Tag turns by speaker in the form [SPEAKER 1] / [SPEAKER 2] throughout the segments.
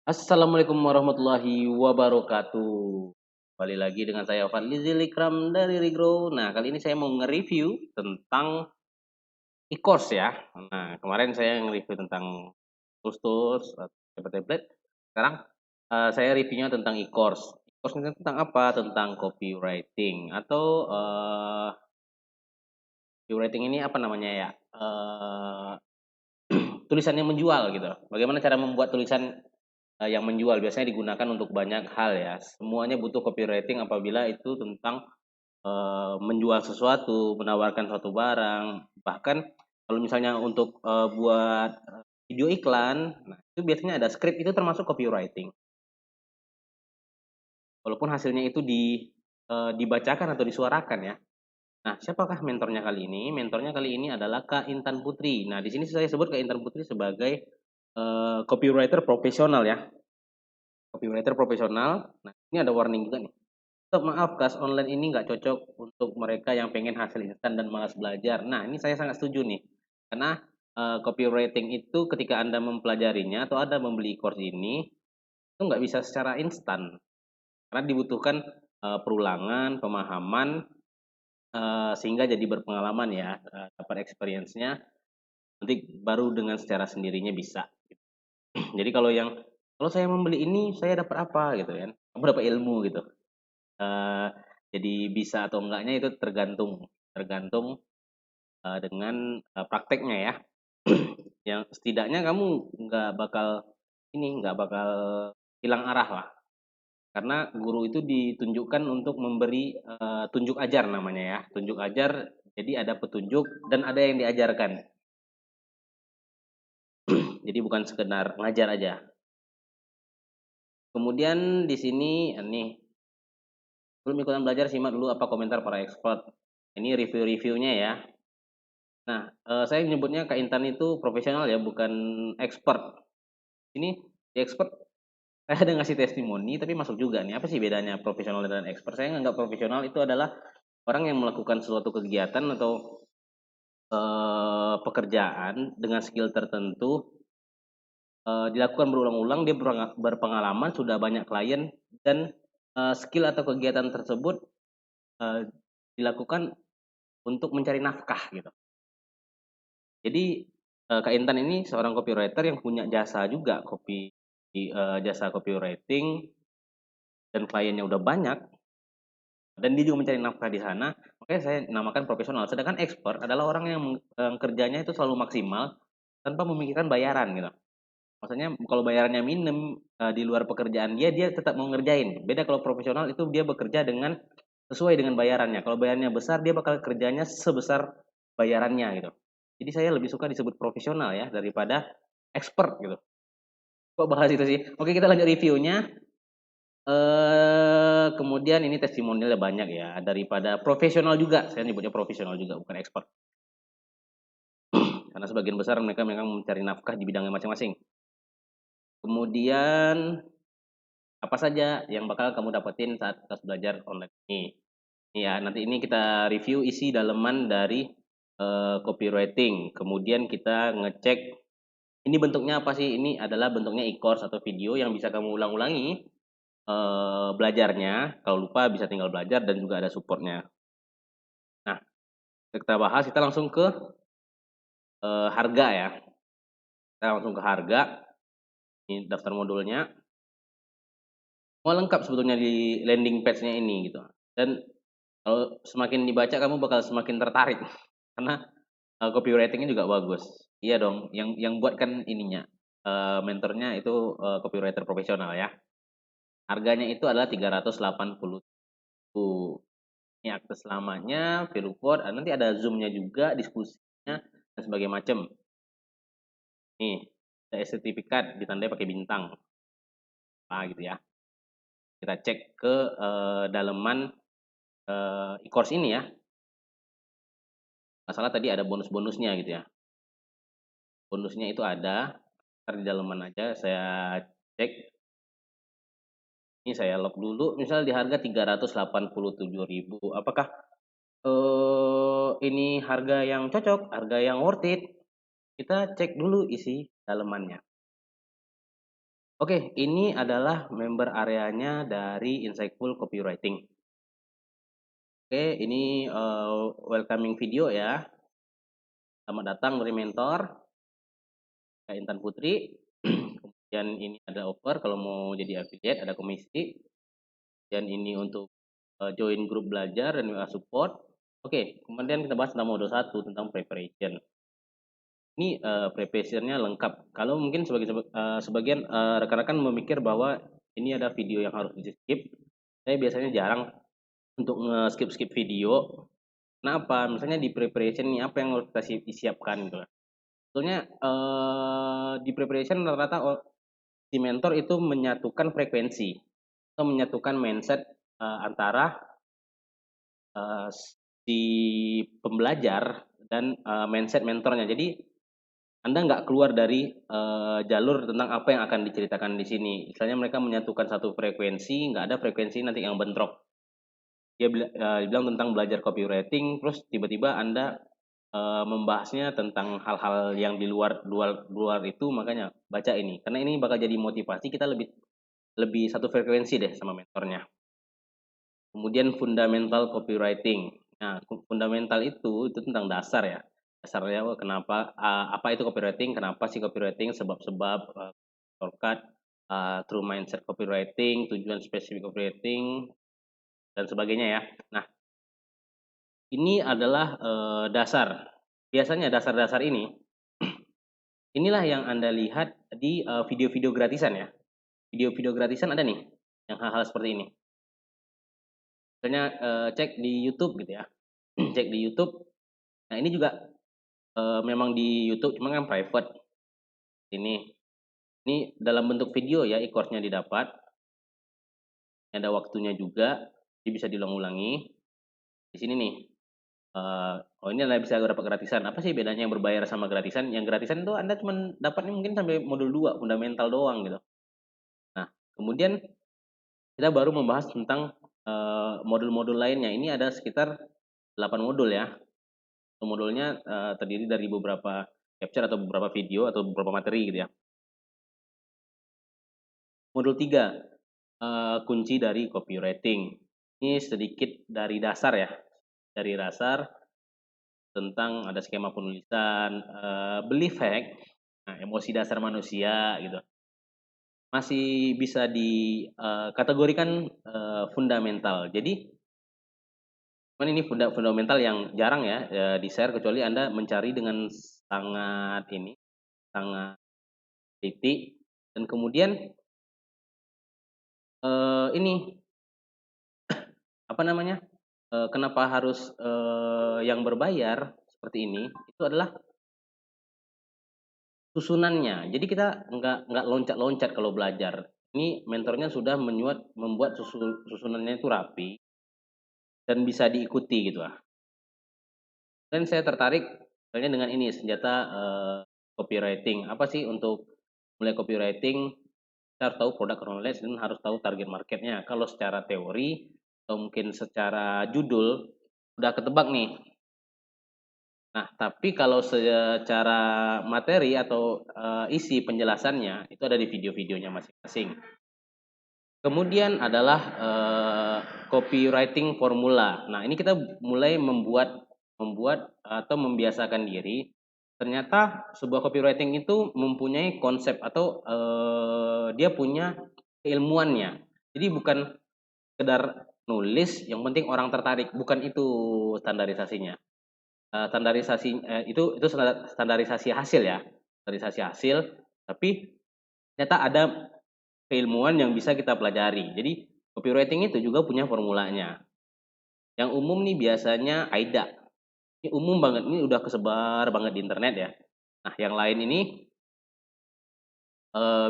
[SPEAKER 1] Assalamualaikum warahmatullahi wabarakatuh. Kembali lagi dengan saya Fadli Zilikram dari Regrow. Nah, kali ini saya mau nge-review tentang e-course ya. Nah, kemarin saya nge-review tentang tools-tools, template-template. Sekarang saya reviewnya tentang e-course. E-course ini tentang apa? Tentang copywriting atau copywriting ini apa namanya ya? Tulisan yang menjual gitu. Bagaimana cara membuat tulisan yang menjual biasanya digunakan untuk banyak hal ya. Semuanya butuh copywriting apabila itu tentang menjual sesuatu, menawarkan suatu barang. Bahkan kalau misalnya untuk buat video iklan, nah itu biasanya ada script itu termasuk copywriting. Walaupun hasilnya itu dibacakan atau disuarakan ya. Nah, siapakah mentornya kali ini? Mentornya kali ini adalah Kak Intan Putri. Nah, di sini saya sebut Kak Intan Putri sebagai copywriter profesional ya. Copywriter profesional. Nah, ini ada warning juga nih. Stop, maaf, kelas online ini nggak cocok untuk mereka yang pengen hasil instan dan malas belajar. Nah, ini saya sangat setuju nih. Karena copywriting itu ketika Anda mempelajarinya atau Anda membeli course ini, itu nggak bisa secara instan. Karena dibutuhkan perulangan, pemahaman, sehingga jadi berpengalaman ya, dapat experience-nya, nanti baru dengan secara sendirinya bisa. Jadi kalau saya membeli ini, saya dapat apa gitu kan? Kamu dapat ilmu gitu. Eee, jadi bisa atau enggaknya itu tergantung tergantung, dengan, prakteknya ya. Yang setidaknya kamu nggak bakal hilang arah lah, karena guru itu ditunjukkan untuk memberi, tunjuk ajar namanya ya, tunjuk ajar, jadi ada petunjuk dan ada yang diajarkan. Jadi bukan sekedar ngajar aja. Kemudian di sini, nih, sebelum ikutan belajar simak dulu apa komentar para expert. Ini review-reviewnya ya. Nah, saya nyebutnya Kak Intan itu profesional ya, bukan expert. Ini di expert saya ada ngasih testimoni, tapi masuk juga nih, apa sih bedanya profesional dan expert? Saya nganggap profesional itu adalah orang yang melakukan suatu kegiatan atau, pekerjaan dengan skill tertentu, dilakukan berulang-ulang, dia berpengalaman, sudah banyak klien dan, skill atau kegiatan tersebut, eee, dilakukan untuk mencari nafkah gitu. Jadi, Kak Intan ini seorang copywriter yang punya jasa juga jasa copywriting dan kliennya udah banyak dan dia juga mencari nafkah di sana, makanya saya namakan profesional. Sedangkan expert adalah orang yang kerjanya itu selalu maksimal tanpa memikirkan bayaran gitu. Maksudnya kalau bayarannya minim, di luar pekerjaan dia, dia tetap mau ngerjain. Beda kalau profesional itu dia bekerja sesuai dengan bayarannya. Kalau bayarannya besar, dia bakal kerjanya sebesar bayarannya gitu. Jadi saya lebih suka disebut profesional ya daripada expert gitu. Kok bahas itu sih? Oke, kita lanjut reviewnya. Kemudian ini testimonialnya banyak ya, daripada profesional juga, saya nyebutnya profesional juga bukan expert. Karena sebagian besar mereka memang mencari nafkah di bidangnya masing-masing. Kemudian apa saja yang bakal kamu dapetin saat kelas belajar online ini? Ya, nanti ini kita review isi daleman dari, copywriting, kemudian kita ngecek ini bentuknya apa sih, ini adalah bentuknya e-course atau video yang bisa kamu ulang-ulangi, belajarnya, kalau lupa bisa tinggal belajar dan juga ada supportnya. Nah, kita bahas, kita langsung ke, harga ya, kita langsung ke harga, ini daftar modulnya, semua lengkap sebetulnya di landing page-nya ini gitu, dan kalau semakin dibaca kamu bakal semakin tertarik karena, copywriting-nya juga bagus. Iya dong, yang buat kan ininya, mentornya itu, copywriter profesional ya. Harganya itu adalah 380.000. Ini akses lamanya, value code, nanti ada Zoom-nya juga, diskusinya, dan sebagainya macam. Nih, ada sertifikat ditandai pakai bintang, apa gitu ya. Kita cek ke, dalaman, e-course ini ya. Nggak salah tadi ada bonus-bonusnya gitu ya. Bonusnya itu ada, entar di dalaman aja saya cek. Ini saya log dulu, misal di harga 387.000. Apakah, ini harga yang cocok, harga yang worth it? Kita cek dulu isi dalemannya. Oke, ini adalah member areanya dari Insightful Copywriting. Oke, ini welcoming video ya. Selamat datang dari mentor Kak Intan Putri. Kemudian ini ada offer kalau mau jadi affiliate, ada komisi. Dan ini untuk join grup belajar dan WA support. Oke, kemudian kita bahas tentang modul 1 tentang preparation. Ini preparationnya lengkap. Kalau mungkin sebagian rekan-rekan memikir bahwa ini ada video yang harus di-skip. Saya biasanya jarang untuk nge-skip video. Kenapa? Misalnya di preparation ini apa yang harus kita siapkan gitu. Sebetulnya di preparation rata-rata si mentor itu menyatukan frekuensi atau menyatukan mindset antara si pembelajar dan mindset mentornya. Jadi Anda nggak keluar dari jalur tentang apa yang akan diceritakan di sini. Misalnya mereka menyatukan satu frekuensi, nggak ada frekuensi nanti yang bentrok. Dia bilang tentang belajar copywriting, terus tiba-tiba Anda membahasnya tentang hal-hal yang di luar itu, makanya baca ini. Karena ini bakal jadi motivasi kita lebih satu frekuensi deh sama mentornya. Kemudian fundamental copywriting. Nah, fundamental itu tentang dasar ya. Dasarnya kenapa apa itu copywriting, kenapa sih copywriting, sebab-sebab shortcut, true mindset copywriting, tujuan spesifik copywriting dan sebagainya ya. Nah, ini adalah dasar. Biasanya dasar-dasar ini inilah yang Anda lihat di video-video gratisan ya. Video-video gratisan ada nih yang hal-hal seperti ini. Misalnya cek di YouTube gitu ya. Cek di YouTube. Nah, ini juga memang di YouTube cuma kan private. Ini dalam bentuk video ya, e-course-nya didapat. Ada waktunya juga, jadi bisa diulang-ulangi. Di sini nih. Oh, ini adalah bisa dapat gratisan. Apa sih bedanya yang berbayar sama gratisan? Yang gratisan itu Anda cuma dapatnya mungkin sampai modul 2 fundamental doang gitu. Nah, kemudian kita baru membahas tentang modul-modul lainnya. Ini ada sekitar 8 modul ya. Modulnya terdiri dari beberapa capture atau beberapa video atau beberapa materi gitu ya. Modul 3, kunci dari copywriting. Ini sedikit dari dasar ya. Dari dasar tentang ada skema penulisan, belief hack, nah, emosi dasar manusia gitu. Masih bisa dikategorikan fundamental. Jadi cuman ini fundamental yang jarang ya di-share kecuali Anda mencari dengan sangat teliti dan kemudian ini apa namanya? Kenapa harus yang berbayar seperti ini? Itu adalah susunannya. Jadi kita nggak loncat-loncat kalau belajar. Ini mentornya sudah membuat susunannya itu rapi dan bisa diikuti gitu lah. Dan saya tertarik misalnya dengan ini senjata copywriting. Apa sih untuk mulai copywriting? Kita harus tahu product knowledge dan harus tahu target marketnya. Kalau secara teori atau mungkin secara judul udah ketebak nih. Nah, tapi kalau secara materi atau isi penjelasannya itu ada di video-videonya masing-masing. Kemudian adalah copywriting formula. Nah, ini kita mulai membuat atau membiasakan diri. Ternyata sebuah copywriting itu mempunyai konsep atau dia punya keilmuannya. Jadi bukan sekedar nulis, yang penting orang tertarik, bukan itu standarisasinya. Itu standarisasi hasil ya, standarisasi hasil, tapi ternyata ada keilmuan yang bisa kita pelajari. Jadi copywriting itu juga punya formulanya. Yang umum nih biasanya AIDA. Ini umum banget, ini udah kesebar banget di internet ya. Nah, yang lain ini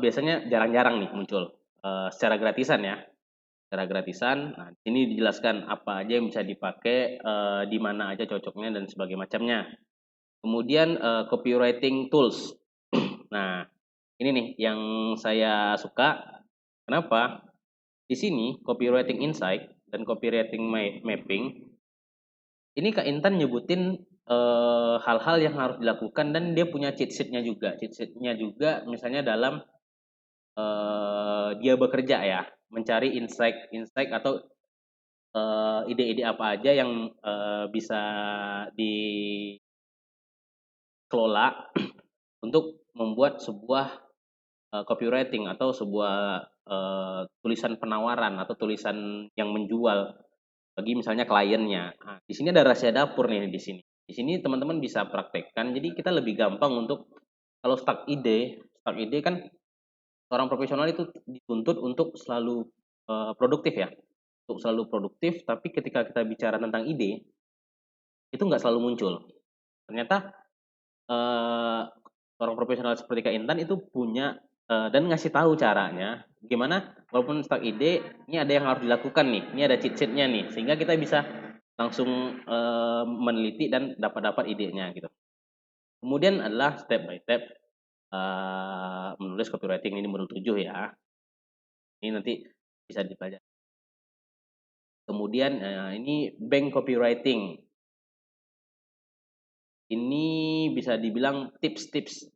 [SPEAKER 1] biasanya jarang-jarang nih muncul secara gratisan ya. Secara gratisan. Nah, ini dijelaskan apa aja yang bisa dipakai, di mana aja cocoknya dan sebagainya macamnya. Kemudian copywriting tools. Nah, ini nih yang saya suka. Kenapa? Di sini copywriting insight dan copywriting mapping. Ini Kak Intan nyebutin hal-hal yang harus dilakukan dan dia punya cheat sheet-nya juga. Cheat sheet-nya juga misalnya dalam dia bekerja ya, mencari insight atau ide-ide apa aja yang bisa dikelola untuk membuat sebuah copywriting atau sebuah tulisan penawaran atau tulisan yang menjual bagi misalnya kliennya. Nah, di sini ada rahasia dapur nih di sini. Di sini teman-teman bisa praktekkan. Jadi kita lebih gampang untuk kalau start ide kan seorang profesional itu dituntut untuk selalu produktif ya, untuk selalu produktif. Tapi ketika kita bicara tentang ide, itu nggak selalu muncul. Ternyata eh, seorang profesional seperti Kak Intan itu punya dan ngasih tahu caranya gimana walaupun start ide ini ada yang harus dilakukan nih, ini ada cheat sheet-nya nih sehingga kita bisa langsung meneliti dan dapat idenya gitu. Kemudian adalah step by step menulis copywriting ini menurut 7 ya. Ini nanti bisa dipelajari. Kemudian ini bank copywriting. Ini bisa dibilang tips-tips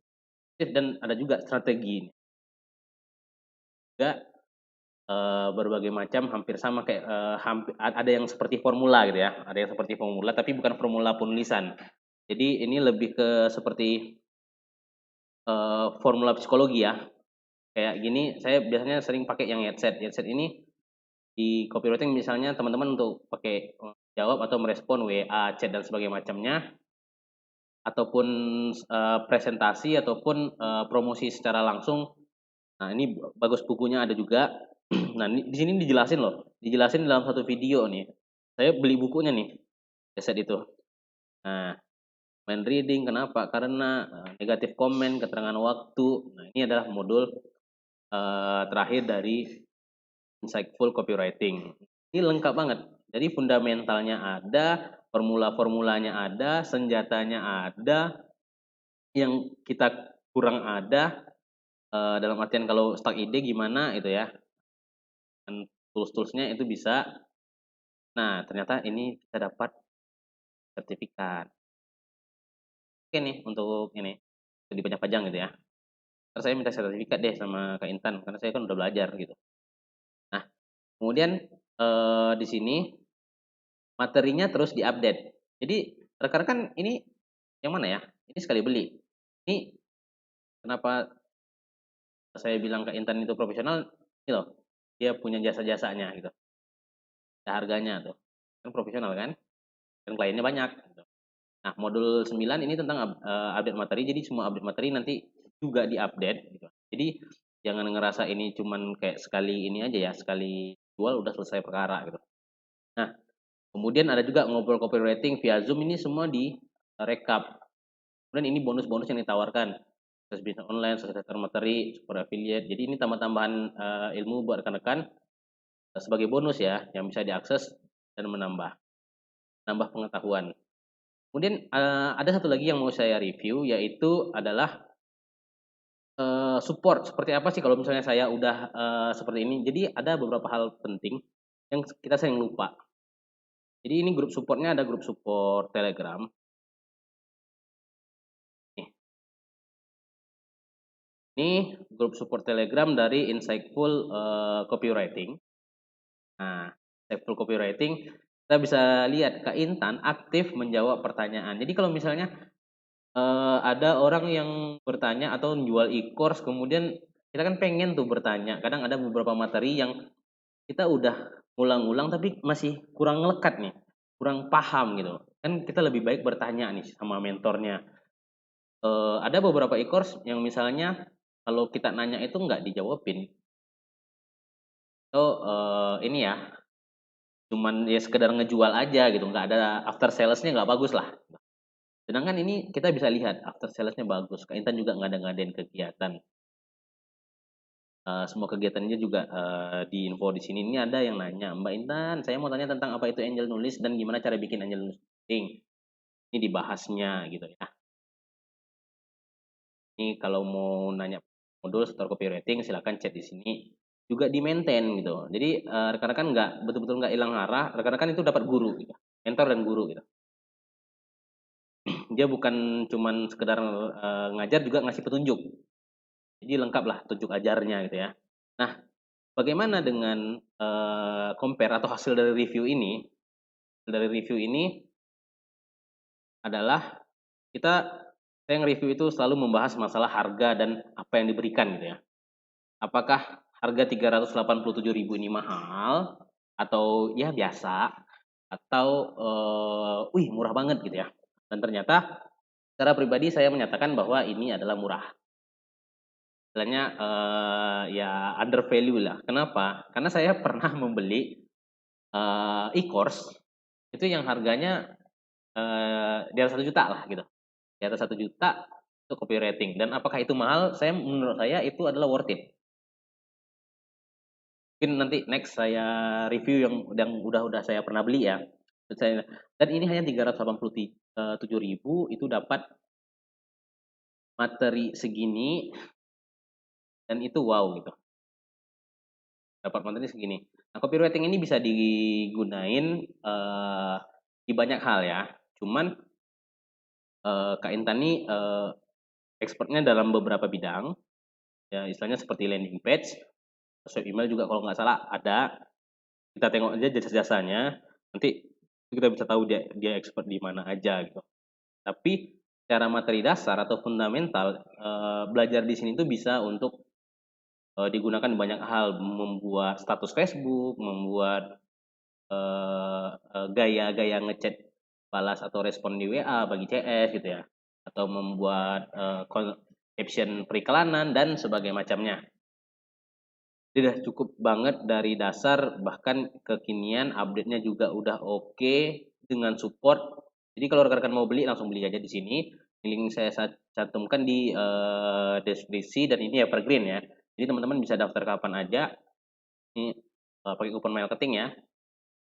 [SPEAKER 1] dan ada juga strategi. Juga berbagai macam hampir sama kayak ada yang seperti formula gitu ya, ada yang seperti formula tapi bukan formula penulisan. Jadi ini lebih ke seperti formula psikologi ya. Kayak gini, saya biasanya sering pakai yang headset. Headset ini di copywriting misalnya teman-teman untuk pakai jawab atau merespon WA, chat dan sebagainya macamnya, ataupun presentasi ataupun promosi secara langsung. Nah, ini bagus bukunya ada juga. Nah, di sini dijelasin loh, dijelasin dalam satu video nih. Saya beli bukunya nih, headset itu. Nah, main reading kenapa? Karena negatif komen, keterangan waktu. Nah, ini adalah modul terakhir dari Insightful Copywriting. Ini lengkap banget. Jadi fundamentalnya ada, formula-formulanya ada, senjatanya ada, yang kita kurang ada dalam artian kalau start ide gimana itu ya. Dan tools-toolsnya itu bisa. Nah, ternyata ini kita dapat sertifikat. Oke nih untuk ini dipajang-pajang gitu ya. Terus saya minta sertifikat deh sama Kak Intan karena saya kan udah belajar gitu. Nah, kemudian di sini materinya terus diupdate. Jadi rekan-rekan ini yang mana ya? Ini sekali beli. Ini kenapa saya bilang Kak Intan itu profesional? Ini loh, dia punya jasa-jasanya gitu. Ada harganya tuh. Kan profesional kan? Dan kliennya banyak gitu. Nah, modul 9 ini tentang update materi. Jadi semua update materi nanti juga diupdate gitu. Jadi jangan ngerasa ini cuman kayak sekali ini aja ya, sekali jual udah selesai perkara gitu. Nah, kemudian ada juga ngobrol copywriting via Zoom, ini semua di rekap. Kemudian ini bonus-bonus yang ditawarkan. Sukses bisnis online, sukses materi, super affiliate. Jadi ini tambah-tambahan ilmu buat rekan-rekan sebagai bonus ya, yang bisa diakses dan menambah pengetahuan. Kemudian ada satu lagi yang mau saya review yaitu adalah support. Seperti apa sih kalau misalnya saya udah seperti ini. Jadi ada beberapa hal penting yang kita sering lupa. Jadi ini grup supportnya ada grup support Telegram. Ini grup support Telegram dari Insightful Copywriting. Nah, Insightful Copywriting kita bisa lihat Kak Intan aktif menjawab pertanyaan. Jadi kalau misalnya ada orang yang bertanya atau menjual e-course, kemudian kita kan pengen tuh bertanya. Kadang ada beberapa materi yang kita udah ulang-ulang tapi masih kurang ngelekat nih, kurang paham gitu. Kan kita lebih baik bertanya nih sama mentornya. Ada beberapa e-course yang misalnya kalau kita nanya itu nggak dijawabin. Ini ya, cuman ya sekedar ngejual aja gitu, nggak ada after salesnya, nggak bagus lah. Sedangkan ini kita bisa lihat after salesnya bagus. Kak Intan juga ngadain kegiatan. Semua kegiatannya juga di info di sini. Ini ada yang nanya, Mbak Intan, saya mau tanya tentang apa itu angel nulis dan gimana cara bikin angel nulis. Ini dibahasnya gitu ya. Ini kalau mau nanya modul setor copywriting silakan chat di sini. Juga di maintain gitu. Jadi rekan-rekan nggak betul-betul nggak hilang arah. Rekan-rekan itu dapat guru gitu, mentor dan guru gitu. Dia bukan cuman sekedar ngajar, juga ngasih petunjuk. Jadi lengkaplah tunjuk ajarnya gitu ya. Nah, bagaimana dengan compare atau hasil dari review ini? Hasil dari review ini adalah saya nge-review itu selalu membahas masalah harga dan apa yang diberikan gitu ya. Apakah harga 387.000 ini mahal atau ya biasa atau wih murah banget gitu ya. Dan ternyata secara pribadi saya menyatakan bahwa ini adalah murah. Istilahnya ya under value lah. Kenapa? Karena saya pernah membeli e-course itu yang harganya di atas 1 juta lah gitu. Di atas 1 juta itu copywriting. Dan apakah itu mahal? Menurut saya itu adalah worth it. Mungkin nanti next saya review yang udah saya pernah beli ya. Dan ini hanya 387.000 itu dapat materi segini dan itu wow gitu. Dapat materi segini. Nah, copywriting ini bisa digunain di banyak hal ya. Cuman Kak Intan ini expertnya dalam beberapa bidang. Ya, istilahnya seperti landing page, web email juga kalau nggak salah ada. Kita tengok aja jasa-jasanya, nanti kita bisa tahu dia expert di mana aja gitu. Tapi secara materi dasar atau fundamental, belajar di sini tuh bisa untuk digunakan di banyak hal, membuat status Facebook, membuat gaya-gaya ngechat balas atau respon di WA bagi CS gitu ya, atau membuat caption periklanan dan sebagainya macamnya. Jadi udah cukup banget dari dasar, bahkan kekinian update-nya juga udah oke dengan support. Jadi kalau rekan-rekan mau beli langsung beli aja di sini. Link saya cantumkan di deskripsi dan ini evergreen ya. Jadi teman-teman bisa daftar kapan aja. Ini pakai kupon marketing ya.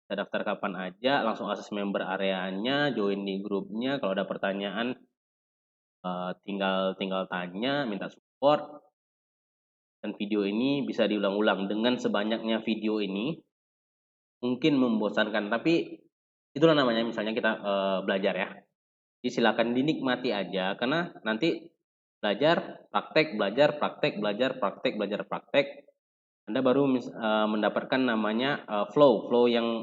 [SPEAKER 1] Bisa daftar kapan aja, langsung akses member areanya, join di grupnya. Kalau ada pertanyaan tinggal tanya, minta support. Dan video ini bisa diulang-ulang. Dengan sebanyaknya video ini mungkin membosankan, tapi itulah namanya misalnya kita belajar ya. Jadi silakan dinikmati aja karena nanti belajar, praktek, belajar, praktek, belajar, praktek, belajar, praktek. Anda baru mendapatkan namanya flow yang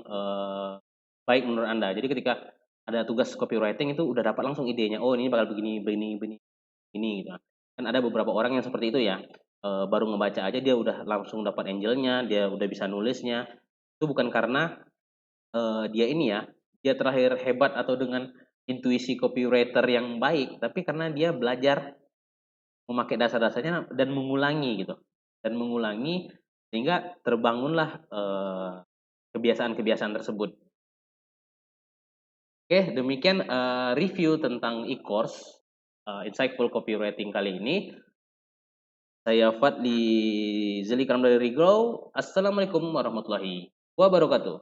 [SPEAKER 1] baik menurut Anda. Jadi ketika ada tugas copywriting itu udah dapat langsung idenya. Oh, ini bakal begini, begini, begini, ini gitu. Kan ada beberapa orang yang seperti itu ya. Baru ngebaca aja dia udah langsung dapat angelnya, dia udah bisa nulisnya. Itu bukan karena dia ini ya, dia terakhir hebat atau dengan intuisi copywriter yang baik, tapi karena dia belajar memakai dasar-dasarnya dan mengulangi gitu. Dan mengulangi sehingga terbangunlah kebiasaan-kebiasaan tersebut. Oke, demikian review tentang e-course Insightful Copywriting kali ini. Saya Fadli Zeli Karam dari Regrow. Assalamualaikum warahmatullahi wabarakatuh.